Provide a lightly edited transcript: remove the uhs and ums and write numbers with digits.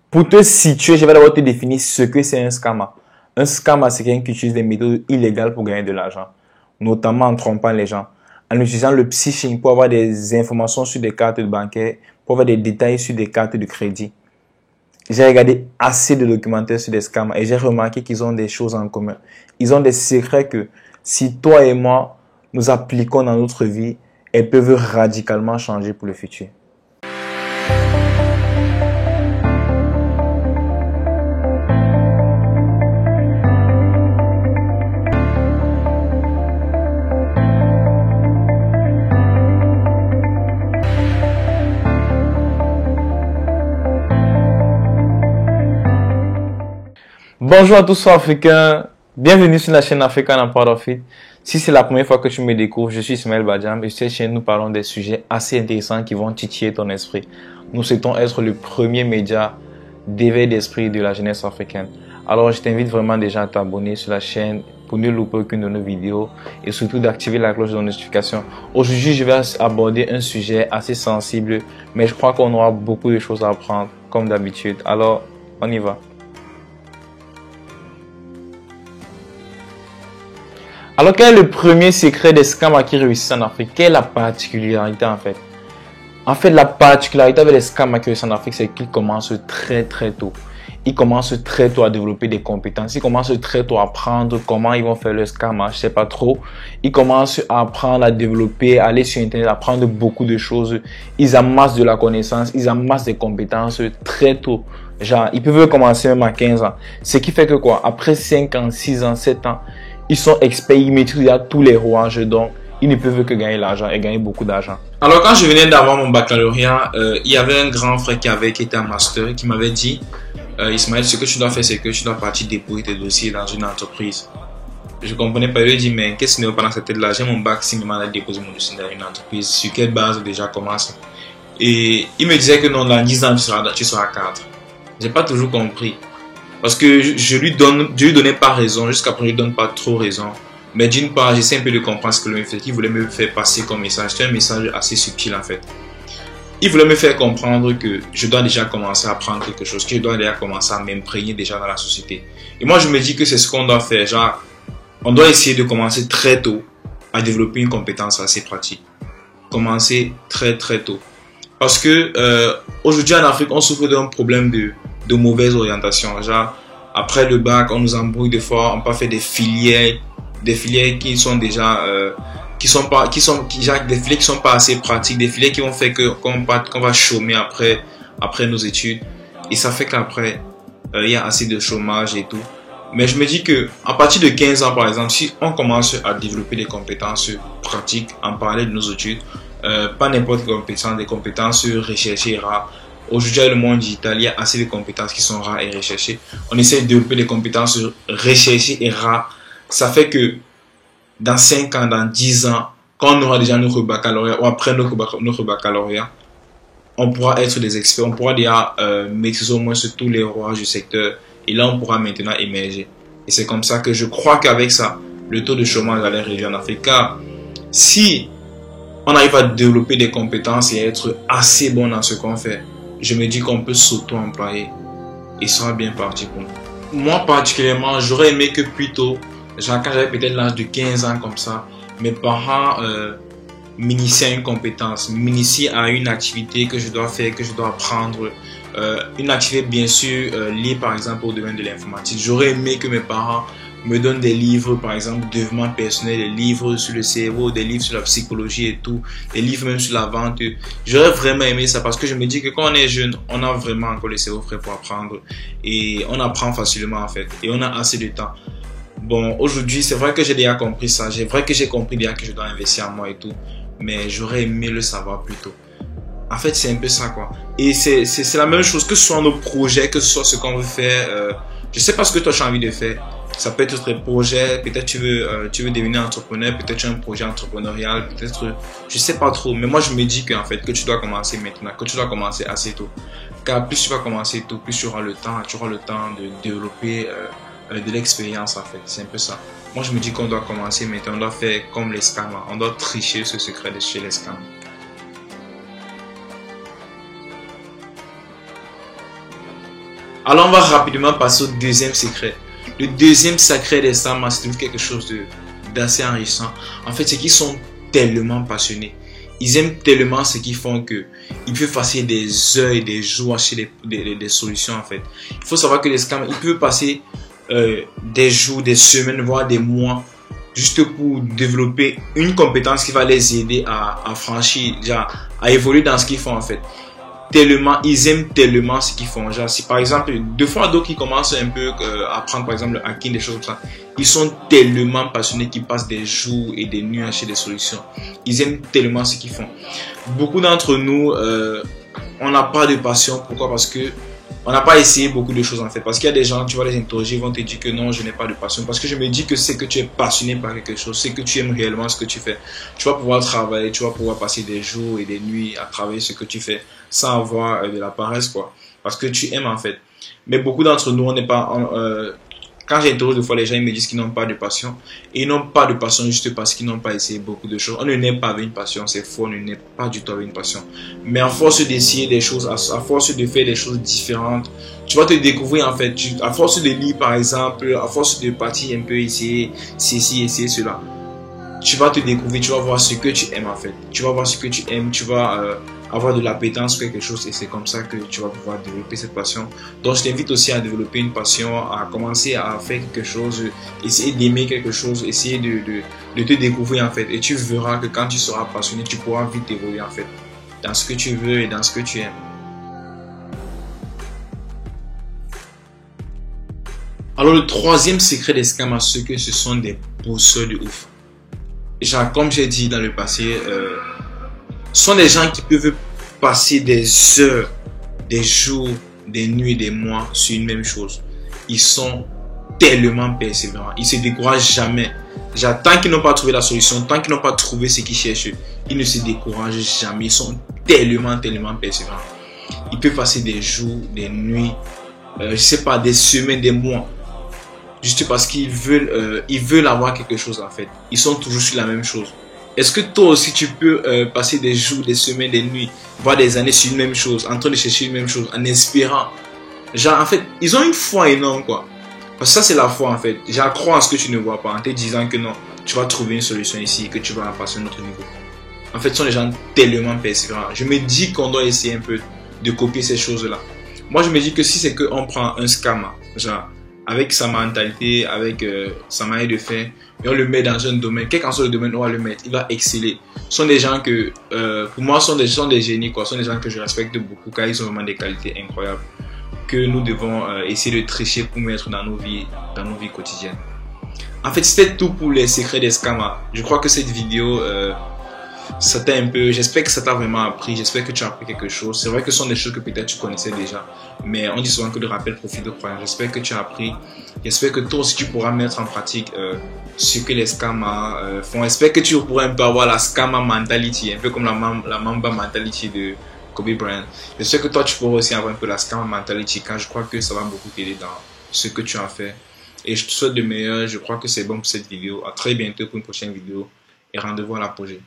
Pour te situer, je vais d'abord te définir ce que c'est un scammer. Un scammer, c'est quelqu'un qui utilise des méthodes illégales pour gagner de l'argent, notamment en trompant les gens, en utilisant le phishing pour avoir des informations sur des cartes bancaires, pour avoir des détails sur des cartes de crédit. J'ai regardé assez de documentaires sur des scammers et j'ai remarqué qu'ils ont des choses en commun. Ils ont des secrets que si toi et moi, nous appliquons dans notre vie, elles peuvent radicalement changer pour le futur. Bonjour à tous Africains, bienvenue sur la chaîne African and Proud of It. Si c'est la première fois que tu me découvres, je suis Ismaël Badiam et sur cette chaîne nous parlons des sujets assez intéressants qui vont titiller ton esprit. Nous souhaitons être le premier média d'éveil d'esprit de la jeunesse africaine. Alors je t'invite vraiment déjà à t'abonner sur la chaîne pour ne louper aucune de nos vidéos et surtout d'activer la cloche de notification. Aujourd'hui je vais aborder un sujet assez sensible mais je crois qu'on aura beaucoup de choses à apprendre comme d'habitude. Alors on y va. Alors, quel est le premier secret des scammers qui réussissent en Afrique? Quelle est la particularité en fait? En fait, la particularité avec les scammers qui réussissent en Afrique, c'est qu'ils commencent très tôt. Ils commencent très tôt à développer des compétences. Ils commencent très tôt à apprendre comment ils vont faire le scam. Je sais pas trop. Ils commencent à apprendre, à développer, à aller sur Internet, à apprendre beaucoup de choses. Ils amassent de la connaissance, ils amassent des compétences très tôt. Genre, ils peuvent commencer même à 15 ans. Ce qui fait que quoi? Après 5 ans, 6 ans, 7 ans, ils sont experts, ils maîtrisent tous les rouages, donc ils ne peuvent que gagner l'argent et gagner beaucoup d'argent. Alors quand je venais d'avoir mon baccalauréat, il y avait un grand frère qui était en master et qui m'avait dit Ismaël, ce que tu dois faire, c'est que tu dois partir déposer tes dossiers dans une entreprise. Je ne comprenais pas, je lui ai dit mais qu'est-ce qui ne va pas dans cette tête-là? J'ai mon bac, si maman a déposé mon dossier dans une entreprise, sur quelle base déjà commence? Et il me disait que non, dans 10 ans tu seras cadre. J'ai pas toujours compris. Parce que je lui donnais pas raison, jusqu'à présent je lui donne pas trop raison. Mais d'une part, j'essaie un peu de comprendre ce que lui fait, qu'il voulait me faire passer comme message. C'était un message assez subtil en fait. Il voulait me faire comprendre que je dois déjà commencer à apprendre quelque chose, que je dois déjà commencer à m'imprégner déjà dans la société. Et moi je me dis que c'est ce qu'on doit faire. Genre, on doit essayer de commencer très tôt à développer une compétence assez pratique. Commencer très tôt. Parce que aujourd'hui en Afrique, on souffre d'un problème de mauvaise orientation. Genre, après le bac, on nous embrouille des fois, on peut faire des filières qui sont déjà, des filières qui sont pas assez pratiques, des filières qui vont faire qu'on va chômer après nos études. Et ça fait qu'après, il y a assez de chômage et tout. Mais je me dis que, à partir de 15 ans, par exemple, si on commence à développer des compétences pratiques, en parallèle de nos études, pas n'importe quelle compétence, des compétences recherchées rares. Aujourd'hui, dans le monde digital, il y a assez de compétences qui sont rares et recherchées. On essaie de développer des compétences recherchées et rares. Ça fait que dans 5 ans, dans 10 ans, quand on aura déjà notre baccalauréat ou après notre baccalauréat, on pourra être des experts. On pourra déjà maîtriser au moins sur tous les rouages du secteur. Et là, on pourra maintenant émerger. Et c'est comme ça que je crois qu'avec ça, le taux de chômage va aller réduire en Afrique. Car si on arrive à développer des compétences et à être assez bon dans ce qu'on fait, je me dis qu'on peut s'auto-employer et ça sera bien parti pour nous. Moi particulièrement, j'aurais aimé que plus tôt, genre quand j'avais peut-être l'âge de 15 ans comme ça, mes parents m'initient à une compétence, m'initient à une activité que je dois faire, que je dois apprendre, une activité bien sûr liée par exemple au domaine de l'informatique. J'aurais aimé que mes parents me donnent des livres, par exemple, de développement personnel, des livres sur le cerveau, des livres sur la psychologie et tout, des livres même sur la vente. J'aurais vraiment aimé ça parce que je me dis que quand on est jeune, on a vraiment encore le cerveau frais pour apprendre et on apprend facilement en fait et on a assez de temps. Bon, aujourd'hui, c'est vrai que j'ai déjà compris ça, c'est vrai que j'ai compris déjà que je dois investir en moi et tout, mais j'aurais aimé le savoir plus tôt. En fait, c'est un peu ça quoi. Et c'est la même chose que ce soit nos projets, que ce soit ce qu'on veut faire. Je sais pas ce que toi tu as envie de faire. Ça peut être un projet, peut-être tu veux devenir entrepreneur, peut-être tu as un projet entrepreneurial, peut-être, je sais pas trop, mais moi je me dis qu'en fait, que tu dois commencer maintenant, que tu dois commencer assez tôt. Car plus tu vas commencer tôt, plus tu auras le temps de développer de l'expérience en fait, c'est un peu ça. Moi je me dis qu'on doit commencer maintenant, on doit faire comme les scammers, on doit tricher ce secret de chez les scammers. Alors on va rapidement passer au deuxième secret. Le deuxième secret des scams, c'est quelque chose d'assez enrichissant. En fait, c'est qu'ils sont tellement passionnés. Ils aiment tellement ce qu'ils font que ils peuvent passer des heures et des jours à chercher des solutions en fait. Il faut savoir que les scams, ils peuvent passer des jours, des semaines, voire des mois juste pour développer une compétence qui va les aider à franchir, déjà, à évoluer dans ce qu'ils font en fait. Tellement, ils aiment tellement ce qu'ils font. Genre, si par exemple, deux fois d'autres qui commencent un peu à apprendre par exemple le hacking, des choses comme ça, ils sont tellement passionnés qu'ils passent des jours et des nuits à chercher des solutions. Ils aiment tellement ce qu'ils font. Beaucoup d'entre nous, on n'a pas de passion. Pourquoi? Parce que on n'a pas essayé beaucoup de choses en fait. Parce qu'il y a des gens, tu vas les interroger, ils vont te dire que non, je n'ai pas de passion. Parce que je me dis que c'est que tu es passionné par quelque chose, c'est que tu aimes réellement ce que tu fais. Tu vas pouvoir travailler, tu vas pouvoir passer des jours et des nuits à travailler ce que tu fais sans avoir de la paresse quoi. Parce que tu aimes en fait. Mais beaucoup d'entre nous, on n'est pas... quand j'interroge des fois les gens, ils me disent qu'ils n'ont pas de passion. Et ils n'ont pas de passion juste parce qu'ils n'ont pas essayé beaucoup de choses. On ne naît pas avec une passion, c'est faux, on ne naît pas du tout avec une passion. Mais à force d'essayer des choses, à force de faire des choses différentes, tu vas te découvrir en fait. À force de lire par exemple, à force de partir un peu essayer ceci, essayer cela, tu vas te découvrir, tu vas voir ce que tu aimes en fait. Tu vas voir ce que tu aimes, tu vas avoir de l'appétence pour quelque chose et c'est comme ça que tu vas pouvoir développer cette passion. Donc je t'invite aussi à développer une passion, à commencer à faire quelque chose, essayer d'aimer quelque chose, essayer de te découvrir en fait. Et tu verras que quand tu seras passionné, tu pourras vite évoluer en fait dans ce que tu veux et dans ce que tu aimes. Alors le troisième secret des scams, c'est que ce sont des bosseurs de ouf. Genre, comme j'ai dit dans le passé, sont des gens qui peuvent passer des heures, des jours, des nuits, des mois sur une même chose. Ils sont tellement persévérants. Ils se découragent jamais. Genre, tant qu'ils n'ont pas trouvé la solution, tant qu'ils n'ont pas trouvé ce qu'ils cherchent, ils ne se découragent jamais. Ils sont tellement persévérants. Ils peuvent passer des jours, des nuits, je sais pas, des semaines, des mois. Juste parce qu'ils veulent avoir quelque chose en fait. Ils sont toujours sur la même chose. Est-ce que toi aussi tu peux passer des jours, des semaines, des nuits, voire des années sur une même chose, en train de chercher une même chose, en espérant? Genre en fait, ils ont une foi énorme quoi. Parce que ça c'est la foi en fait. Genre crois en ce que tu ne vois pas, en te disant que non, tu vas trouver une solution ici, que tu vas passer à un autre niveau. En fait, ce sont des gens tellement persévérants. Je me dis qu'on doit essayer un peu de copier ces choses-là. Moi je me dis que si c'est qu'on prend un scammer, genre avec sa mentalité, avec sa manière de faire, et on le met dans un domaine, quel qu'en soit le domaine, on va le mettre, il va exceller. Ce sont des gens que, pour moi, sont des génies, quoi. Ce sont des gens que je respecte beaucoup, car ils ont vraiment des qualités incroyables, que nous devons essayer de tricher pour mettre dans nos vies quotidiennes. En fait, c'était tout pour les secrets des scammers. Je crois que cette vidéo, ça t'a un peu, j'espère que ça t'a vraiment appris, j'espère que tu as appris quelque chose. C'est vrai que ce sont des choses que peut-être tu connaissais déjà, mais on dit souvent que le rappel profite de croyance. J'espère que tu as appris, j'espère que toi aussi tu pourras mettre en pratique ce que les scammers font. J'espère que tu pourras un peu avoir la scammer mentality, un peu comme la Mamba mentality de Kobe Bryant. J'espère que toi tu pourras aussi avoir un peu la scammer mentality, car je crois que ça va beaucoup t'aider dans ce que tu as fait. Et je te souhaite le meilleur, je crois que c'est bon pour cette vidéo. À très bientôt pour une prochaine vidéo et rendez-vous à l'apogée.